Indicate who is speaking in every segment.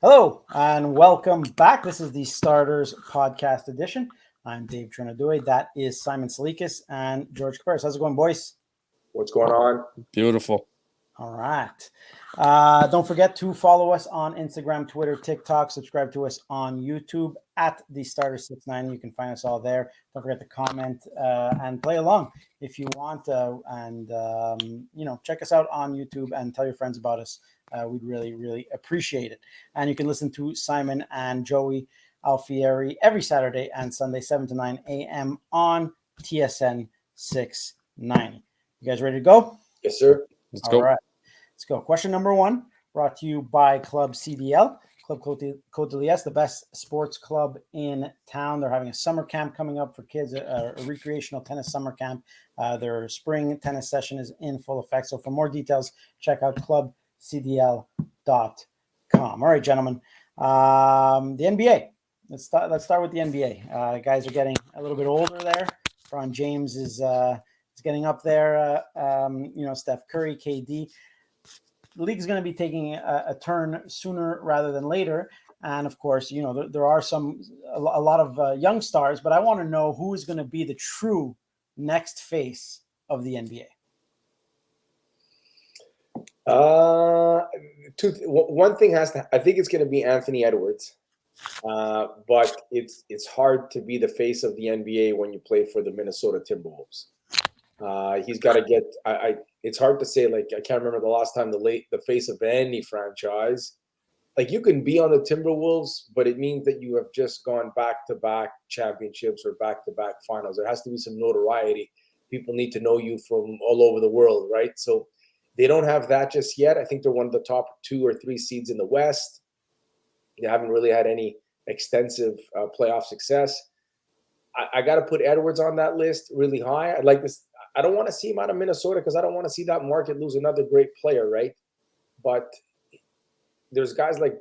Speaker 1: Hello and welcome back. This is the Starters Podcast Edition. I'm Dave Trentadue. That is Simon Tsalikis and George Caperis. How's it going, boys?
Speaker 2: What's going on?
Speaker 3: Beautiful.
Speaker 1: All right. Don't forget to follow us on Instagram, Twitter, TikTok. Subscribe to us on YouTube at the Starters69. You can find us all there. Don't forget to comment and play along if you want. Check us out on YouTube and tell your friends about us. We'd really, really appreciate it. And you can listen to Simon and Joey Alfieri every Saturday and Sunday, 7 to 9 a.m. on TSN 690. You guys ready to go?
Speaker 2: Yes, sir.
Speaker 3: Let's go.
Speaker 1: All right. Let's go. Question number 1, brought to you by Club CDL. Club Côte de Liesse, the best sports club in town. They're having a summer camp coming up for kids, a recreational tennis summer camp. Their spring tennis session is in full effect. So for more details, check out clubcdl.com. All right, gentlemen. The NBA. Let's start with the NBA. Guys are getting a little bit older there. LeBron James is getting up there. Steph Curry, KD. The league is going to be taking a turn sooner rather than later. And of course, there are a lot of young stars, but I want to know who is going to be the true next face of the NBA.
Speaker 2: One thing I think it's going to be Anthony Edwards, but it's hard to be the face of the NBA when you play for the Minnesota Timberwolves. He's got to get. It's hard to say. Like, I can't remember the last time the face of any franchise. Like, you can be on the Timberwolves, but it means that you have just gone back-to-back championships or back-to-back finals. There has to be some notoriety. People need to know you from all over the world, right? So they don't have that just yet. I think they're one of the top 2 or 3 seeds in the West. They haven't really had any extensive playoff success. I got to put Edwards on that list really high. I'd like this. I don't want to see him out of Minnesota because I don't want to see that market lose another great player, right? But there's guys like,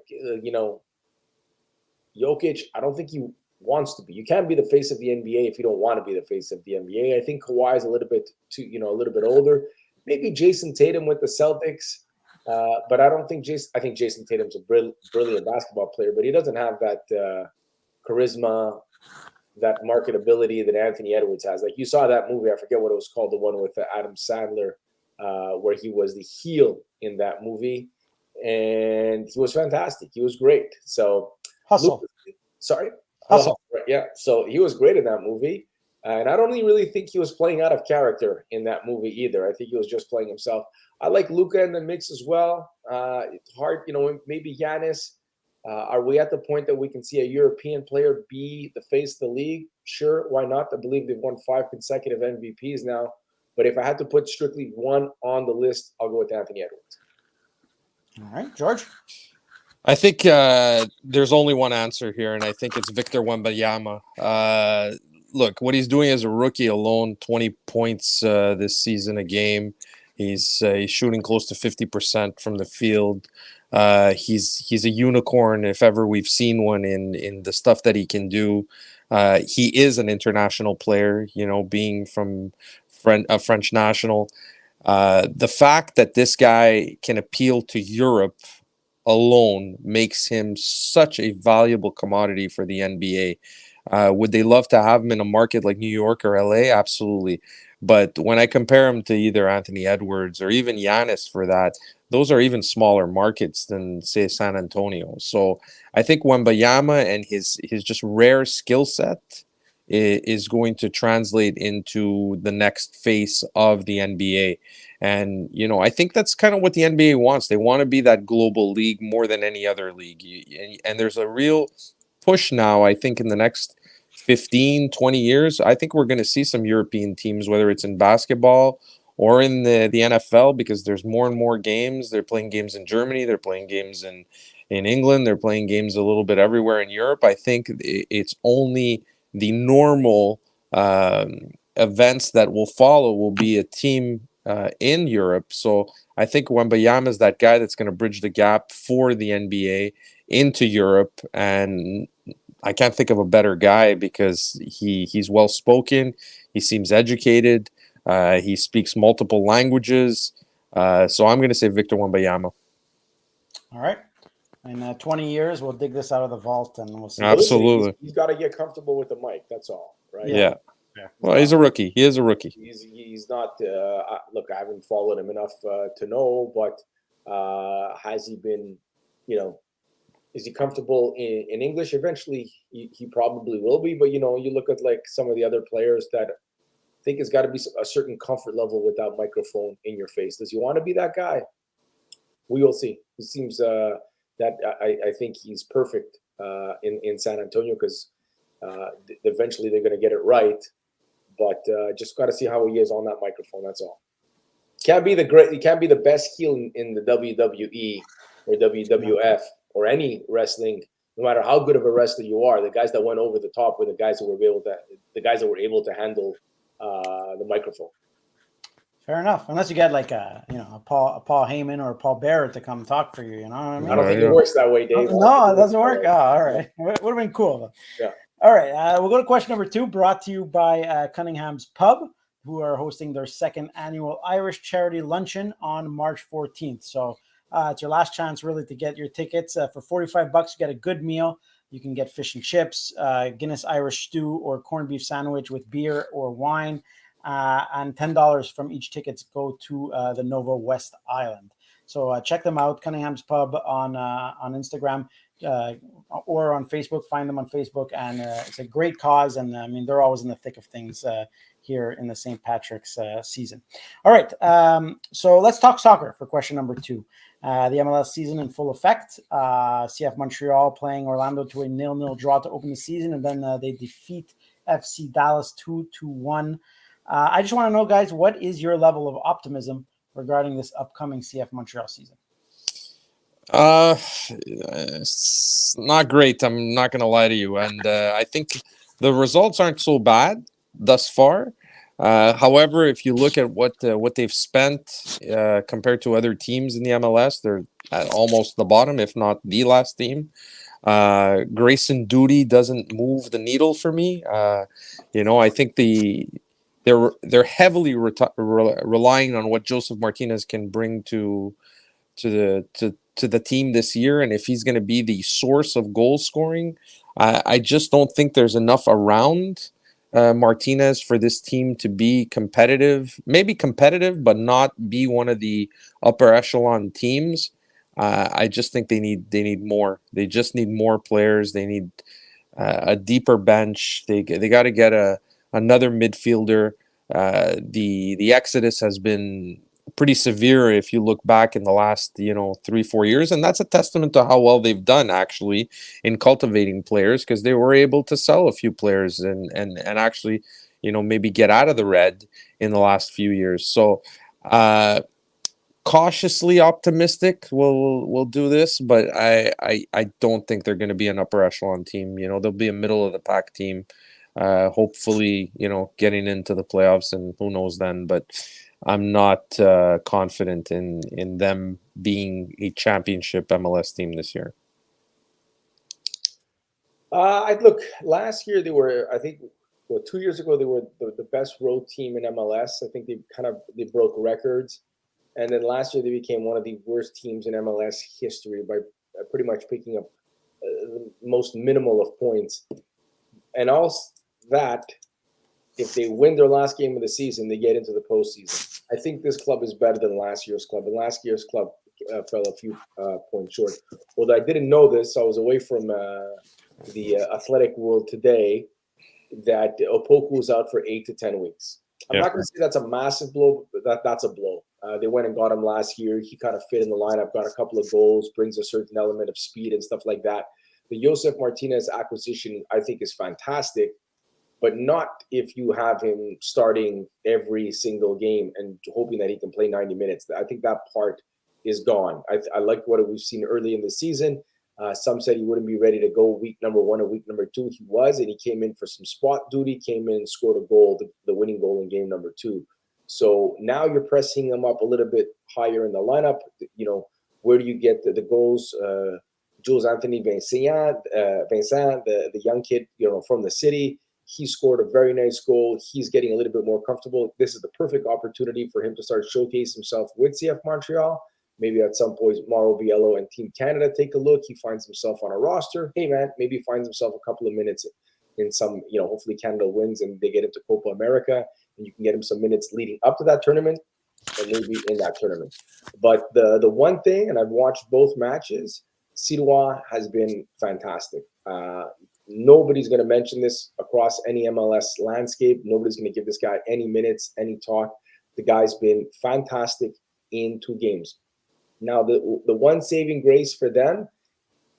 Speaker 2: Jokic. I don't think he wants to be. You can't be the face of the NBA if you don't want to be the face of the NBA. I think Kawhi is a little bit older. Maybe Jason Tatum with the Celtics, but I don't think Jason. I think Jason Tatum's a brilliant basketball player, but he doesn't have that charisma, that marketability that Anthony Edwards has. Like, you saw that movie, I forget what it was called, the one with Adam Sandler, where he was the heel in that movie, and he was fantastic. He was great. So
Speaker 1: Hustle.
Speaker 2: Hustle. Yeah. So he was great in that movie, and I don't really think he was playing out of character in that movie either. I think he was just playing himself. I like Luka in the mix as well. It's hard, maybe Giannis. Are we at the point that we can see a European player be the face of the league? Sure, why not? I believe they've won 5 consecutive MVPs now. But if I had to put strictly one on the list, I'll go with Anthony Edwards.
Speaker 1: All right, George?
Speaker 3: I think there's only one answer here, and I think it's Victor Wembanyama. Look, what he's doing as a rookie alone, 20 points this season a game. He's shooting close to 50% from the field. He's a unicorn if ever we've seen one in the stuff that he can do. He is an international player, being from a French national. The fact that this guy can appeal to Europe alone makes him such a valuable commodity for the NBA. Would they love to have him in a market like New York or LA? Absolutely. But when I compare him to either Anthony Edwards or even Giannis for that, those are even smaller markets than, say, San Antonio. So I think Wembanyama and his just rare skill set is going to translate into the next face of the NBA. And, I think that's kind of what the NBA wants. They want to be that global league more than any other league. And there's a real push now, I think, in the next 15, 20 years, I think we're going to see some European teams, whether it's in basketball or in the NFL, because there's more and more games. They're playing games in Germany. They're playing games in England. They're playing games a little bit everywhere in Europe. I think it's only the normal events that will follow will be a team in Europe. So I think Wembanyama is that guy that's going to bridge the gap for the NBA into Europe, and I can't think of a better guy because he's well spoken. He seems educated. He speaks multiple languages. So I'm going to say Victor Wembanyama.
Speaker 1: All right, In 20 years, we'll dig this out of the vault and we'll see.
Speaker 3: Absolutely.
Speaker 2: He's got to get comfortable with the mic. That's all, right?
Speaker 3: Yeah.
Speaker 1: Yeah.
Speaker 3: Well, he's a rookie. He is a rookie.
Speaker 2: He's not. Look, I haven't followed him enough to know, but has he been? Is he comfortable in English? Eventually, he probably will be. But you look at like some of the other players that I think has got to be a certain comfort level with that microphone in your face. Does he want to be that guy? We will see. It seems that I think he's perfect in San Antonio because eventually they're going to get it right. But just got to see how he is on that microphone. That's all. He can't be the best heel in the WWE or WWF or any wrestling. No matter how good of a wrestler you are, the guys that went over the top were the guys that were able to handle the microphone.
Speaker 1: Fair enough. Unless you get like a Paul Heyman or a Paul Bearer to come talk for you. You know what I mean?
Speaker 2: I don't think it works that way, Dave.
Speaker 1: No, it doesn't work. Oh, all right. Would have been cool though.
Speaker 2: Yeah.
Speaker 1: All right. We'll go to question number 2, brought to you by Cunningham's Pub, who are hosting their second annual Irish charity luncheon on March 14th. So it's your last chance really to get your tickets. For $45, you get a good meal. You can get fish and chips, Guinness Irish stew, or corned beef sandwich with beer or wine. And $10 from each tickets go to the Nova West Island. So check them out, Cunningham's Pub on Instagram or on Facebook. Find them on Facebook, and it's a great cause. And I mean, they're always in the thick of things here in the St. Patrick's season. All right, so let's talk soccer for question number 2. The MLS season in full effect. CF Montreal playing Orlando to a 0-0 draw to open the season, and then they defeat FC Dallas 2-1. I just want to know, guys, what is your level of optimism regarding this upcoming CF Montreal season?
Speaker 3: It's not great. I'm not going to lie to you. And I think the results aren't so bad thus far. However, if you look at what they've spent compared to other teams in the MLS, they're at almost the bottom, if not the last team. Grayson Duty doesn't move the needle for me. I think they're heavily relying on what Joseph Martinez can bring to the team this year, and if he's going to be the source of goal scoring, I just don't think there's enough around Martinez for this team to be competitive. Maybe competitive, but not be one of the upper echelon teams. I just think they need more. They just need more players. They need a deeper bench. They got to get another midfielder. The exodus has been pretty severe if you look back in the last 3-4 years, and that's a testament to how well they've done actually in cultivating players, because they were able to sell a few players and actually maybe get out of the red in the last few years. So cautiously optimistic we'll do this, but I don't think they're going to be an upper echelon team. They'll be a middle of the pack team, hopefully getting into the playoffs, and who knows then, but I'm not confident in them being a championship MLS team this year.
Speaker 2: Look, last year they were, I think, 2 years ago they were the best road team in MLS. I think they broke records, and then last year they became one of the worst teams in MLS history by pretty much picking up the most minimal of points. And all that, if they win their last game of the season, they get into the postseason. I think this club is better than last year's club. And last year's club fell a few points short. Although I didn't know this, I was away from the athletic world today, that Opoku was out for 8 to 10 weeks. I'm not going to say that's a massive blow, but that's a blow. They went and got him last year. He kind of fit in the lineup, got a couple of goals, brings a certain element of speed and stuff like that. The Josef Martinez acquisition, I think, is fantastic, but not if you have him starting every single game and hoping that he can play 90 minutes. I think that part is gone. I like what we've seen early in the season. Some said he wouldn't be ready to go week number 1 or week number 2. He was, and he came in for some spot duty, came in, scored a goal, the winning goal in game number 2. So now you're pressing him up a little bit higher in the lineup. Where do you get the goals? Jules Anthony Vincent, the young kid, from the city. He scored a very nice goal. He's getting a little bit more comfortable. This is the perfect opportunity for him to start showcase himself with CF Montreal. Maybe at some point, Mauro Biello and Team Canada take a look. He finds himself on a roster. Hey, man, maybe he finds himself a couple of minutes in some, hopefully Canada wins and they get into Copa America, and you can get him some minutes leading up to that tournament and maybe in that tournament. But the one thing, and I've watched both matches, Sirois has been fantastic. Nobody's going to mention this across any MLS landscape. Nobody's going to give this guy any minutes, any talk. The guy's been fantastic in 2 games. Now, the one saving grace for them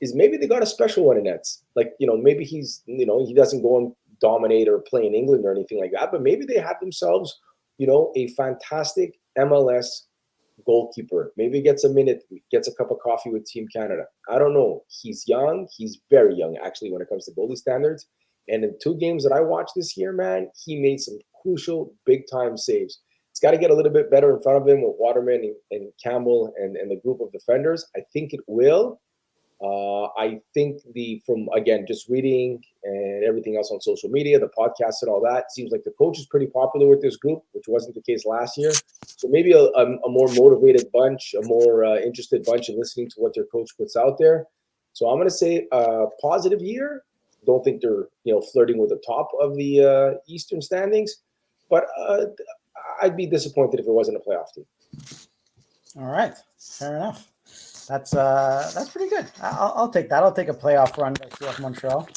Speaker 2: is maybe they got a special one in nets. Like, maybe he's, he doesn't go and dominate or play in England or anything like that, but maybe they have themselves, a fantastic MLS goalkeeper. Maybe he gets a minute, gets a cup of coffee with Team Canada. I don't know. He's young. He's very young, actually, when it comes to goalie standards. And in 2 games that I watched this year, man, he made some crucial big-time saves. It's got to get a little bit better in front of him with Waterman and Campbell and the group of defenders. I think it will. I think from just reading and everything else on social media, the podcasts and all that, seems like the coach is pretty popular with this group, which wasn't the case last year. So maybe a more motivated bunch, a more interested bunch in listening to what their coach puts out there. So I'm going to say positive here. Don't think they're flirting with the top of the Eastern standings, but I'd be disappointed if it wasn't a playoff team.
Speaker 1: All right, fair enough. That's pretty good. I'll take that. I'll take a playoff run by CF Montreal.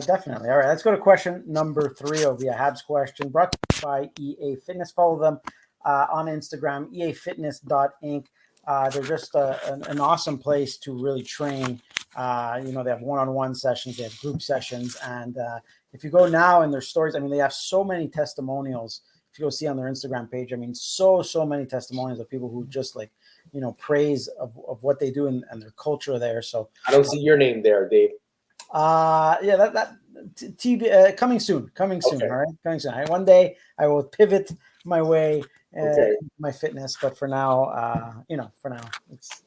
Speaker 1: Definitely. All right, let's go to question number 3. It'll be a Habs question brought to you by EA Fitness. Follow them on Instagram, eafitness.inc. They're just an awesome place to really train. They have one-on-one sessions, they have group sessions, and if you go now in their stories, they have so many testimonials. If you go see on their Instagram page, so many testimonials of people who just praise of what they do and their culture there. So
Speaker 2: I don't see your name there, Dave.
Speaker 1: TV coming soon. Okay. All right, coming soon. One day I will pivot my way my fitness, but for now, it's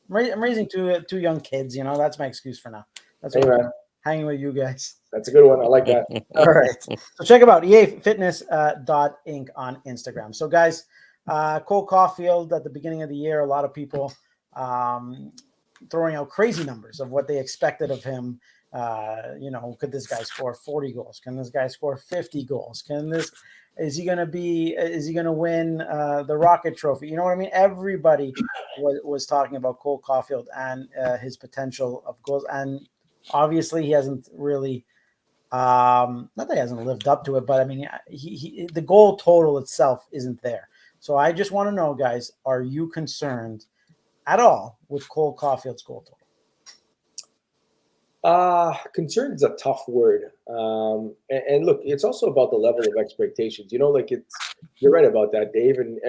Speaker 1: I'm raising 2 young kids. That's my excuse for now. That's what I'm hanging with you guys.
Speaker 2: That's a good one. I like that.
Speaker 1: All right. So check them out, eafitness.inc on Instagram. So guys, Cole Caufield at the beginning of the year, a lot of people throwing out crazy numbers of what they expected of him. Could this guy score 40 goals? Can this guy score 50 goals? Is he going to win the Rocket Trophy? You know what I mean? Everybody was talking about Cole Caufield and his potential of goals. And obviously he hasn't really, not that he hasn't lived up to it, but he the goal total itself isn't there. So I just want to know, guys, are you concerned at all with Cole Caufield's goal total?
Speaker 2: Concern is a tough word. And look, it's also about the level of expectations. You're right about that, Dave. And,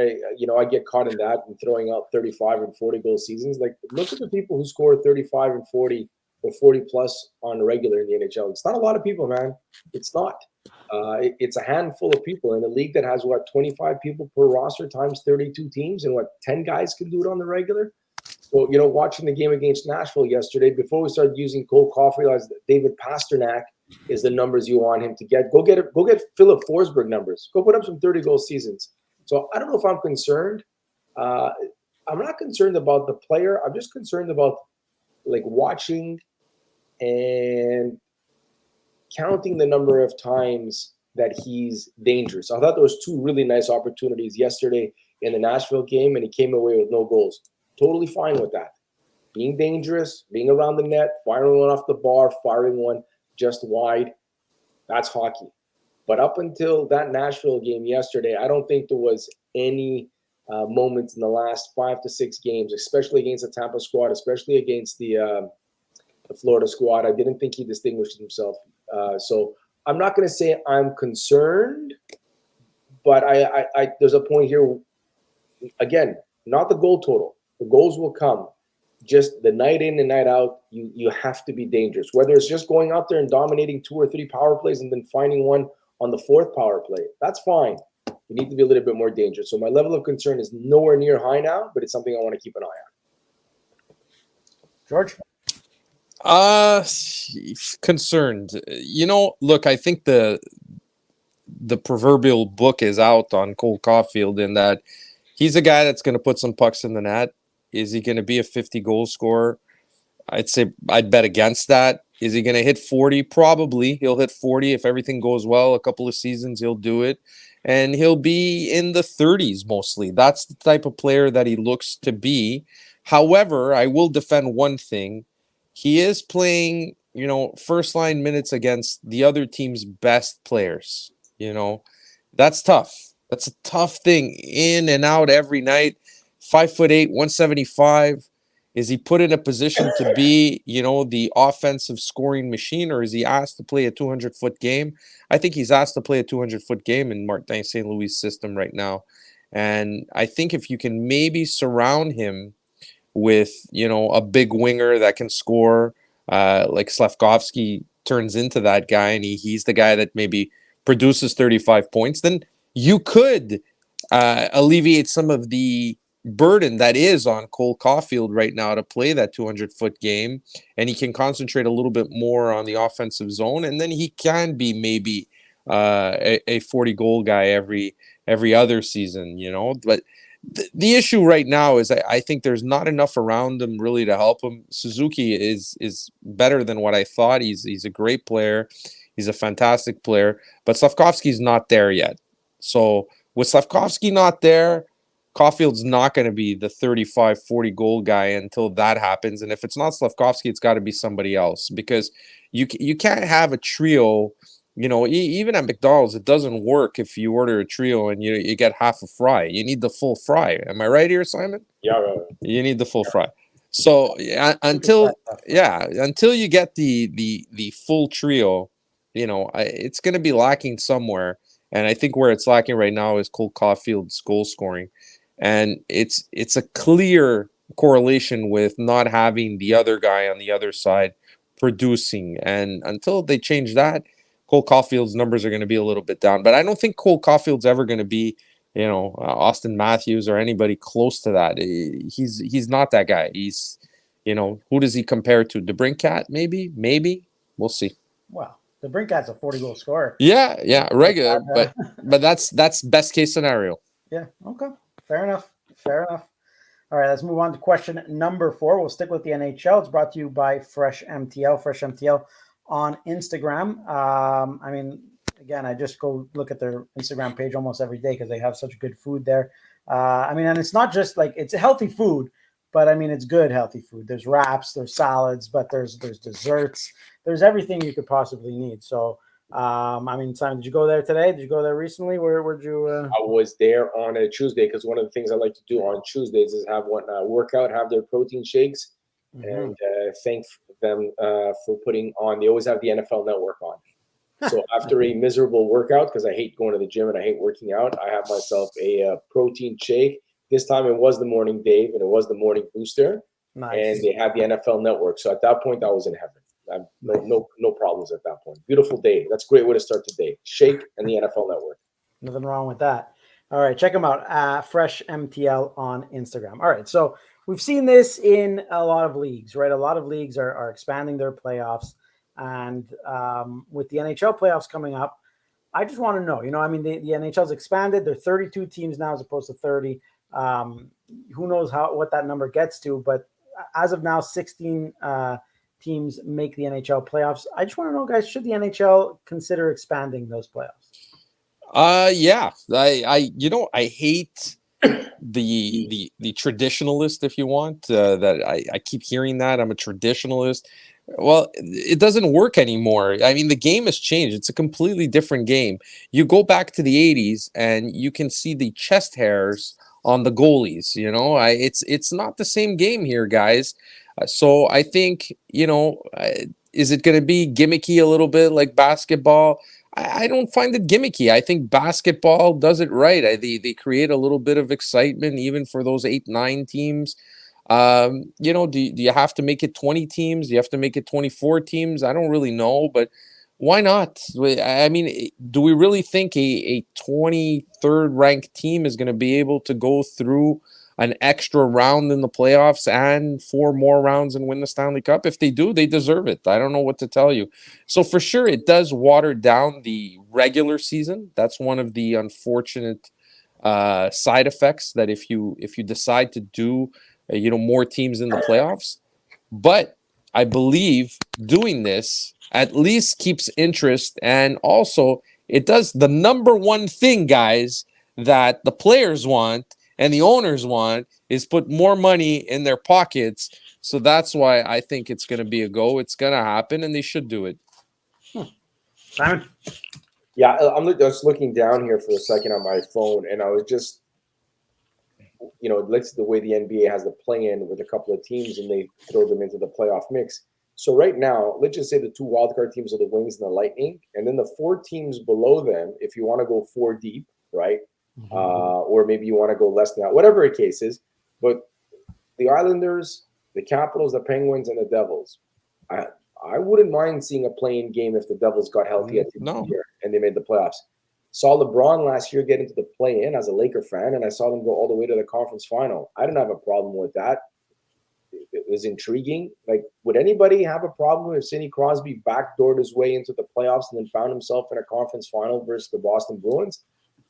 Speaker 2: I get caught in that and throwing out 35 and 40 goal seasons. Like, look at the people who score 35 and 40 or 40 plus on the regular in the NHL. It's not a lot of people, man. It's not. It's a handful of people in a league that has 25 people per roster times 32 teams, and 10 guys can do it on the regular. So, watching the game against Nashville yesterday, before we started using Cole Caufield as David Pasternak is the numbers you want him to get. Go get Philip Forsberg numbers. Go put up some 30-goal seasons. So I don't know if I'm concerned. I'm not concerned about the player. I'm just concerned about watching and counting the number of times that he's dangerous. I thought there was 2 really nice opportunities yesterday in the Nashville game, and he came away with no goals. Totally fine with that. Being dangerous, being around the net, firing one off the bar, firing one just wide, that's hockey. But up until that Nashville game yesterday, I don't think there was any moments in the last 5 to 6 games, especially against the Tampa squad, especially against the Florida squad. I didn't think he distinguished himself. So I'm not going to say I'm concerned, but I there's a point here, again, not the goal total. The goals will come. Just the night in and night out, you have to be dangerous. Whether it's just going out there and dominating 2 or 3 power plays and then finding one on the 4th power play, that's fine. You need to be a little bit more dangerous. So my level of concern is nowhere near high now, but it's something I want to keep an eye on.
Speaker 1: George?
Speaker 3: Concerned. Look, I think the proverbial book is out on Cole Caufield in that he's a guy that's going to put some pucks in the net. Is he going to be a 50 goal scorer? I'd say I'd bet against that. Is he going to hit 40? Probably. He'll hit 40 if everything goes well. A couple of seasons, he'll do it. And he'll be in the 30s mostly. That's the type of player that he looks to be. However, I will defend one thing. He is playing, first line minutes against the other team's best players. That's tough. That's a tough thing. In and out every night. 5'8", 175. Is he put in a position to be, the offensive scoring machine, or is he asked to play a 200-foot game? I think he's asked to play a 200-foot game in Martin St. Louis' system right now. And I think if you can maybe surround him with, a big winger that can score, like Slafkovsky turns into that guy, and he's the guy that maybe produces 35 points, then you could alleviate some of the burden that is on Cole Caufield right now to play that 200-foot game, and he can concentrate a little bit more on the offensive zone, and then he can be maybe a 40-goal guy every other season, But the issue right now is I think there's not enough around him really to help him. Suzuki is better than what I thought. He's a great player. He's a fantastic player, but Slafkovsky's not there yet. So with Slafkovsky not there, Caufield's not going to be the 35, 40 goal guy until that happens. And if it's not Slafkovsky, it's got to be somebody else, because you can't have a trio. Even at McDonald's, it doesn't work if you order a trio and you get half a fry. You need the full fry. Am I right here, Simon?
Speaker 2: Yeah, right.
Speaker 3: You need the full fry. So until you get the full trio, it's going to be lacking somewhere. And I think where it's lacking right now is Cole Caufield's goal scoring. And it's a clear correlation with not having the other guy on the other side producing. And until they change that, Cole Caufield's numbers are going to be a little bit down. But I don't think Cole Caufield's ever going to be, Austin Matthews or anybody close to that. He's not that guy. He's, who does he compare to? DeBrincat, maybe? We'll see.
Speaker 1: Wow. DeBrincat's a 40-goal scorer.
Speaker 3: Yeah, regular. But that's best case scenario.
Speaker 1: Yeah, okay. Fair enough. All right, let's move on to question number 4. We'll stick with the NHL. It's brought to you by Fresh MTL on Instagram. Again, I just go look at their Instagram page almost every day because they have such good food there. And it's not just like it's healthy food, but it's good healthy food. There's wraps, there's salads, but there's desserts. There's everything you could possibly need. So, Simon, did you go there today? Did you go there recently? Where'd you?
Speaker 2: I was there on a Tuesday because one of the things I like to do on Tuesdays is have one workout, have their protein shakes, and thank them for putting on. They always have the NFL Network on. So after a miserable workout, because I hate going to the gym and I hate working out, I have myself a protein shake. This time it was the Morning Dave and it was the Morning Booster, and they had the NFL Network. So at that point, I was in heaven. No problems at that point. Beautiful day. That's a great way to start the day. Shake and the NFL Network.
Speaker 1: Nothing wrong with that. All right, check them out. Fresh MTL on Instagram. All right, so we've seen this in a lot of leagues, right? A lot of leagues are expanding their playoffs. And with the NHL playoffs coming up, I just want to know, the NHL's expanded. They're 32 teams now as opposed to 30. Who knows what that number gets to, but as of now, 16 teams make the NHL playoffs. I just want to know, guys, should the NHL consider expanding those playoffs?
Speaker 3: Yeah. I hate the traditionalist, if you want, that I keep hearing that. I'm a traditionalist. Well, it doesn't work anymore. The game has changed. It's a completely different game. You go back to the 80s and you can see the chest hairs on the goalies. It's not the same game here, guys. So I think, is it going to be gimmicky a little bit like basketball? I don't find it gimmicky. I think basketball does it right. They create a little bit of excitement even for those 8-9 teams. Do you have to make it 20 teams? Do you have to make it 24 teams? I don't really know, but why not? Do we really think a 23rd ranked team is going to be able to go through an extra round in the playoffs and 4 more rounds and win the Stanley Cup? If they do, they deserve it. I don't know what to tell you. So for sure, it does water down the regular season. That's one of the unfortunate side effects, that if you decide to do more teams in the playoffs. But I believe doing this at least keeps interest, and also it does the number one thing, guys, that the players want and the owners want is put more money in their pockets. So that's why I think it's going to be a go. It's going to happen, and they should do it.
Speaker 1: Simon?
Speaker 2: Yeah, I'm just looking down here for a second on my phone, and I was just, let's the way the NBA has the play-in with a couple of teams, and they throw them into the playoff mix. So right now, let's just say the 2 wildcard teams are the Wings and the Lightning, and then the 4 teams below them, if you want to go 4 deep, right? Or maybe you want to go less than that, whatever the case is. But the Islanders, the Capitals, the Penguins, and the Devils, I wouldn't mind seeing a play-in game if the Devils got healthy at the end of the year and they made the playoffs. Saw LeBron last year get into the play-in as a Laker fan, and I saw them go all the way to the conference final. I didn't have a problem with that. It was intriguing. Like, would anybody have a problem if Sidney Crosby backdoored his way into the playoffs and then found himself in a conference final versus the Boston Bruins?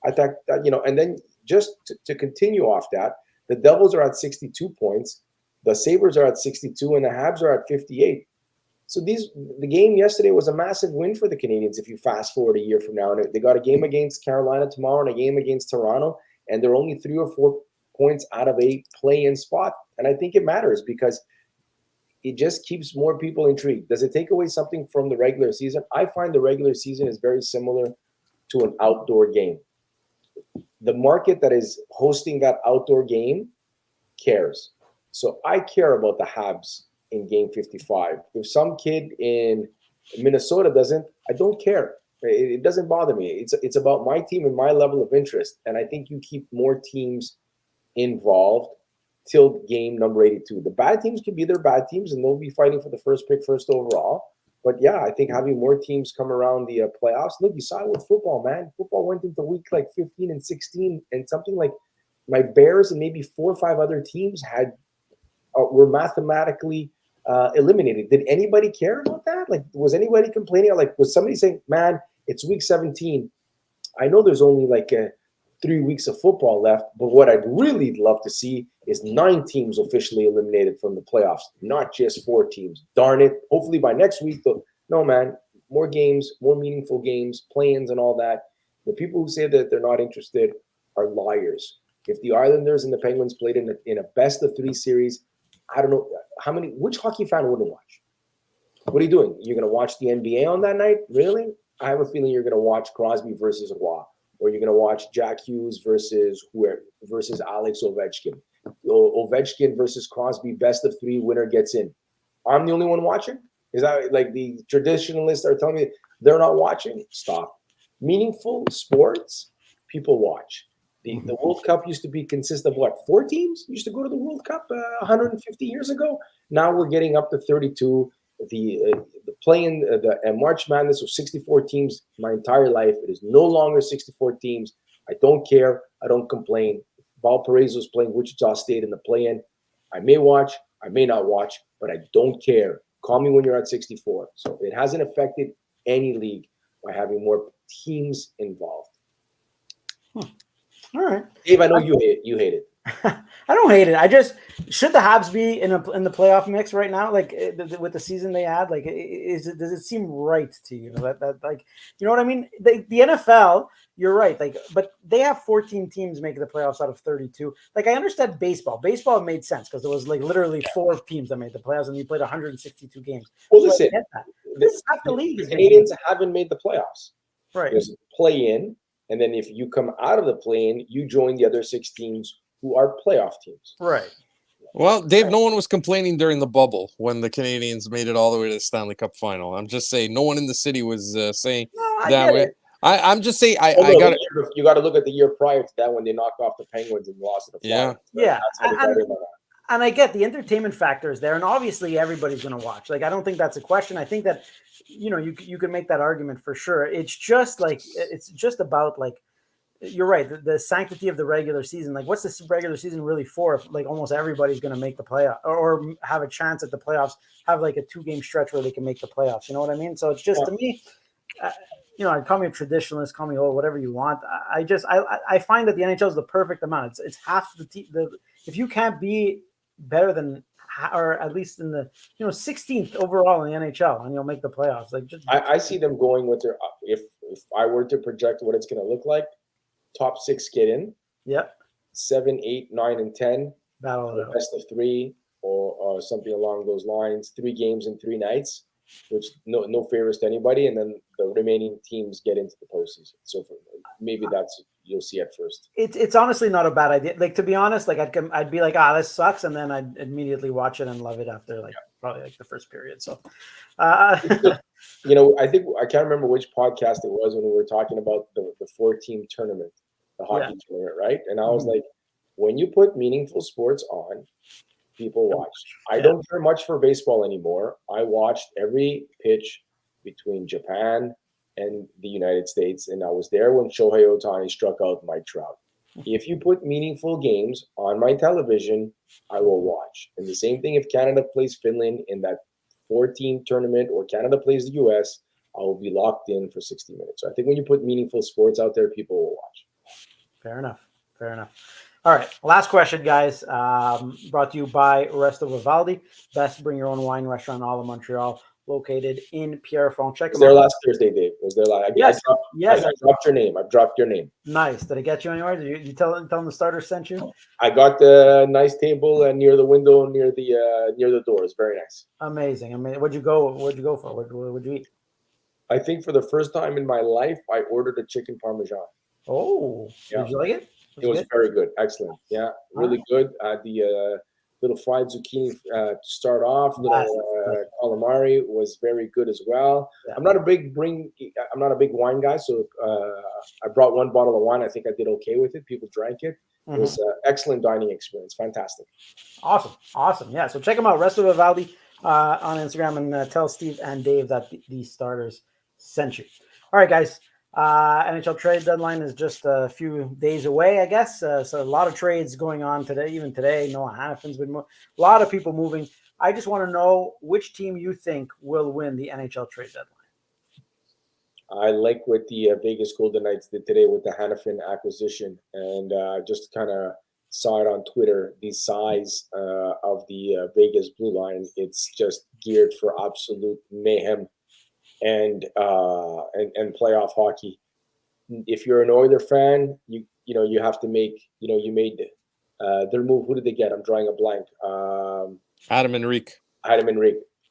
Speaker 2: I thought that, and then just to continue off that, the Devils are at 62 points, the Sabres are at 62, and the Habs are at 58. So the game yesterday was a massive win for the Canadians if you fast forward a year from now. And they got a game against Carolina tomorrow and a game against Toronto, and they're only 3 or 4 points out of a play-in spot. And I think it matters because it just keeps more people intrigued. Does it take away something from the regular season? I find the regular season is very similar to an outdoor game. The market that is hosting that outdoor game cares. So I care about the Habs in game 55. If some kid in Minnesota doesn't, I don't care. It doesn't bother me. It's about my team and my level of interest. And I think you keep more teams involved till game number 82. The bad teams can be their bad teams, and they'll be fighting for the first pick, first overall. But yeah, I think having more teams come around the playoffs. Look, you saw it with football, man. Football went into week like 15 and 16, and something like my Bears and maybe 4 or 5 other teams were mathematically eliminated. Did anybody care about that? Like, was anybody complaining? Like, was somebody saying, man, it's week 17. I know there's only like 3 weeks of football left, but what I'd really love to see is 9 teams officially eliminated from the playoffs, not just 4 teams. Darn it. Hopefully by next week, though. No, man, more games, more meaningful games, play-ins and all that. The people who say that they're not interested are liars. If the Islanders and the Penguins played in a best of 3 series, I don't know which hockey fan wouldn't watch? What are you doing? You're going to watch the NBA on that night? Really? I have a feeling you're going to watch Crosby versus Roy, or you're going to watch Jack Hughes versus Alex Ovechkin. Ovechkin versus Crosby, best of 3, winner gets in. I'm the only one watching? Is that like the traditionalists are telling me they're not watching? Stop. Meaningful sports, people watch. The World Cup used to consist of what, 4 teams? Used to go to the World Cup 150 years ago. Now we're getting up to 32. The play-in the March Madness was 64 teams my entire life. It is no longer 64 teams. I don't care. I don't complain. Valparaiso is playing Wichita State in the play-in. I may watch. I may not watch, but I don't care. Call me when you're at 64. So it hasn't affected any league by having more teams involved.
Speaker 1: All right,
Speaker 2: Dave, I know you hate it.
Speaker 1: I don't hate it. I just, should the Habs be in the playoff mix right now? Like with the season they had, like does it seem right to you that like, you know what I mean? The NFL, you're right. Like, but they have 14 teams making the playoffs out of 32. Like, I understand baseball. Baseball made sense because there was like literally 4 teams that made the playoffs, and you played 162 games.
Speaker 2: Well, listen,
Speaker 1: the
Speaker 2: Canadians haven't made the playoffs.
Speaker 1: Right.
Speaker 2: There's a play-in, and then if you come out of the play-in, you join the other 6 teams who are playoff teams.
Speaker 1: Right.
Speaker 3: Well, Dave, no one was complaining during the bubble when the Canadians made it all the way to the Stanley Cup final. I'm just saying, no one in the city was saying that way. I'm just saying, you
Speaker 2: got to look at the year prior to that when they knocked off the Penguins and lost to the Flyers.
Speaker 1: Yeah. And I get the entertainment factor is there, and obviously everybody's going to watch. Like, I don't think that's a question. I think that, you can make that argument for sure. It's just about like, you're right. The sanctity of the regular season. Like, what's this regular season really for? If like almost everybody's going to make the playoff or have a chance at the playoffs, have like a 2-game stretch where they can make the playoffs. You know what I mean? So it's just to me, call me a traditionalist, call me whatever you want. I find that the NHL is the perfect amount. It's half the if you can't be better than, or at least in the 16th overall in the NHL, and you'll make the playoffs. Like,
Speaker 2: I see them going with their if I were to project what it's going to look like, top 6 get in.
Speaker 1: Yep.
Speaker 2: 7, 8, 9, and 10.
Speaker 1: Battle it out.
Speaker 2: Best of 3 or something along those lines. 3 games in 3 nights, which no favors to anybody, and then the remaining teams get into the postseason. So maybe that's you'll see at first.
Speaker 1: It's honestly not a bad idea. Like, to be honest, like I'd be like, this sucks, and then I'd immediately watch it and love it after probably like the first period. So,
Speaker 2: I think I can't remember which podcast it was when we were talking about the 4-team tournament, the hockey tournament, right? And I was like, when you put meaningful sports on, people watch. I don't care much for baseball anymore. I watched every pitch between Japan and the United States, and I was there when Shohei Ohtani struck out Mike Trout. If you put meaningful games on my television, I will watch. And the same thing if Canada plays Finland in that 4-team tournament or Canada plays the US, I will be locked in for 60 minutes. So I think when you put meaningful sports out there, people will watch.
Speaker 1: Fair enough. All right, last question, guys. Brought to you by Resto Vivaldi, best bring your own wine restaurant in all of Montreal, located in Pierrefonds. Check
Speaker 2: was there last Thursday, Dave? Was there last?
Speaker 1: Yes.
Speaker 2: I dropped your name. I've dropped your name.
Speaker 1: Nice. Did it get you anywhere? Did you tell them the starter sent you?
Speaker 2: I got the nice table and near the window, near the doors. Very nice.
Speaker 1: Amazing. What'd you go for? What'd you eat?
Speaker 2: I think for the first time in my life, I ordered a chicken parmesan.
Speaker 1: Oh, yeah. Did you like it?
Speaker 2: It was very good. Excellent. Yeah, really good. The little fried zucchini to start off. Calamari was very good as well. Yeah. I'm not a big wine guy, so I brought 1 bottle of wine. I think I did okay with it. People drank it. It was an excellent dining experience. Fantastic.
Speaker 1: Awesome. Yeah, so check them out. Resto Vivaldi on Instagram, and tell Steve and Dave that these starters sent you. All right, guys. NHL trade deadline is just a few days away, I guess. So a lot of trades going on today. Even today, Noah Hannaffin's been a lot of people moving. I just want to know which team you think will win the NHL trade deadline.
Speaker 2: I like what the Vegas Golden Knights did today with the Hanifin acquisition, and just kind of saw it on Twitter. The size of the Vegas blue line, it's just geared for absolute mayhem and playoff hockey. If you're an Oilers fan, you have to make you made their move. Who did they get? I'm drawing a blank.
Speaker 3: Adam Henrique.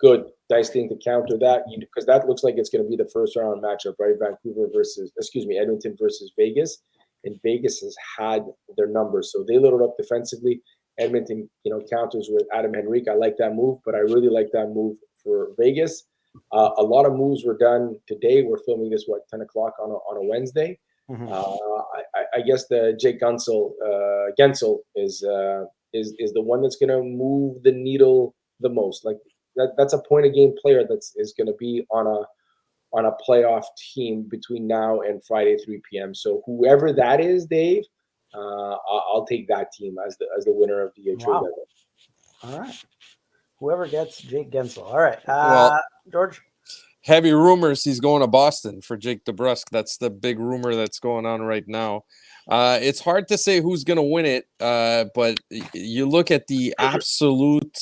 Speaker 3: Good, nice thing to counter that, because that looks like it's going to be the first round matchup, right? Edmonton versus Vegas, and Vegas has had their numbers, so they loaded up defensively. Edmonton, counters with Adam Henrique. I like that move, but I really like that move for Vegas. A lot of moves were done today. We're filming this 10 o'clock on a Wednesday. Mm-hmm. I guess the Jake Gensel is the one that's going to move the needle the most. Like that's a point a game player is going to be on a playoff team between now and Friday 3 p.m. So whoever that is, Dave, I'll take that team as the winner of the trade deadline.
Speaker 1: All right. Whoever gets Jake Gensel. All right. George?
Speaker 3: Heavy rumors he's going to Boston for Jake DeBrusk. That's the big rumor that's going on right now. It's hard to say who's going to win it, but you look at the absolute,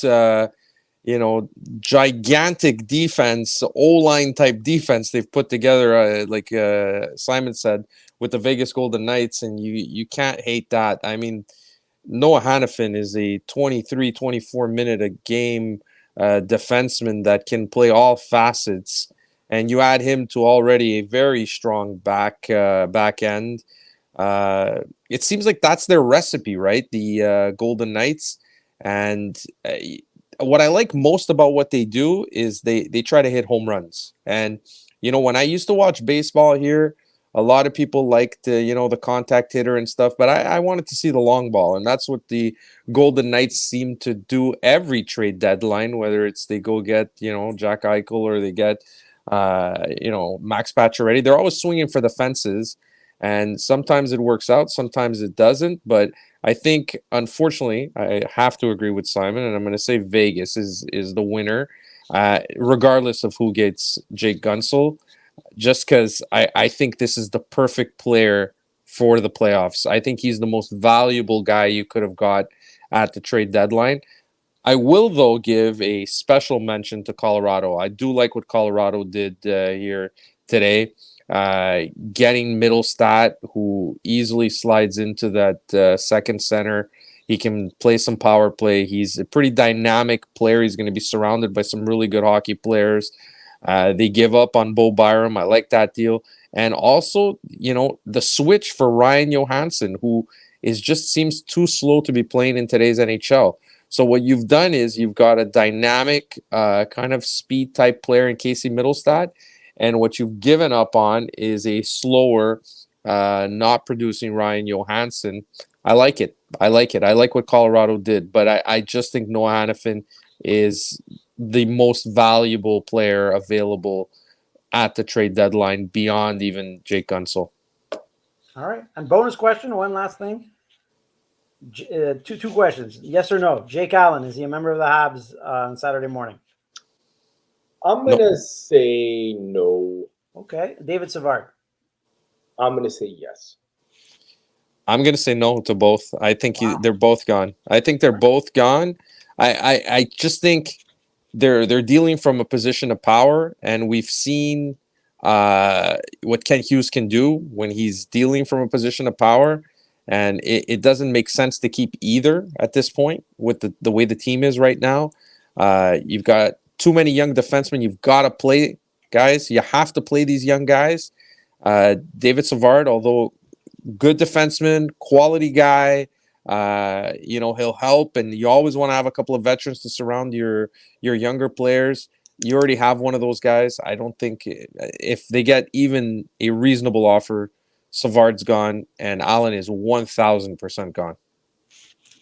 Speaker 3: gigantic defense, O-line type defense they've put together, like Simon said, with the Vegas Golden Knights, and you can't hate that. I mean, Noah Hannafin is a 23, 24 minute a game defenseman that can play all facets, and you add him to already a very strong back end. It seems like that's their recipe, right? The Golden Knights. And what I like most about what they do is they try to hit home runs. And, when I used to watch baseball here, a lot of people liked, the contact hitter and stuff, but I wanted to see the long ball. And that's what the Golden Knights seem to do every trade deadline, whether it's they go get, Jack Eichel or they get, Max Pacioretty. They're always swinging for the fences. And sometimes it works out, sometimes it doesn't. But I think, unfortunately, I have to agree with Simon, and I'm going to say Vegas is the winner, regardless of who gets Jake Gensel. Just because I think this is the perfect player for the playoffs. I think he's the most valuable guy you could have got at the trade deadline. I will, though, give a special mention to Colorado. I do like what Colorado did here today, getting Middlestat, who easily slides into that second center. He can play some power play. He's a pretty dynamic player. He's going to be surrounded by some really good hockey players. They give up on Bo Byram. I like that deal. And also, the switch for Ryan Johansson, who just seems too slow to be playing in today's NHL. So what you've done is you've got a dynamic kind of speed type player in Casey Middlestat, and what you've given up on is a slower, not producing Ryan Johansson. I like it. I like what Colorado did, but I just think Noah Hannafin is the most valuable player available at the trade deadline beyond even Jake Gunsel.
Speaker 1: All right. And bonus question, one last thing. Two questions. Yes or no? Jake Allen, is he a member of the Habs on Saturday morning?
Speaker 2: I'm going to say no.
Speaker 1: Okay. David Savard?
Speaker 2: I'm going to say yes.
Speaker 3: I'm going to say no to both. I think they're both gone. I think they're both gone. I just think they're dealing from a position of power, and we've seen what Ken Hughes can do when he's dealing from a position of power, and it doesn't make sense to keep either at this point with the way the team is right now. You've got too many young defensemen. You've got to play guys. You have to play these young guys. David Savard, although good defenseman, quality guy, he'll help, and you always want to have a couple of veterans to surround your younger players. You already have one of those guys. I don't think if they get even a reasonable offer, Savard's gone, and Allen is 1,000% gone.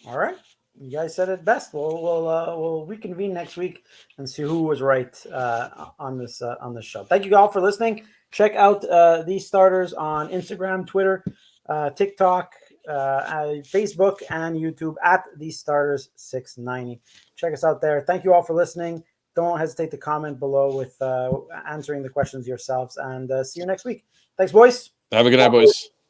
Speaker 1: All right, you guys said it best. We'll reconvene next week and see who was right on this show. Thank you all for listening. Check out these starters on Instagram, Twitter, TikTok, Facebook, and YouTube at These Starters 690. Check us out there. Thank you all for listening. Don't hesitate to comment below with answering the questions yourselves, and see you next week. Thanks, boys.
Speaker 3: Have a good night, boys.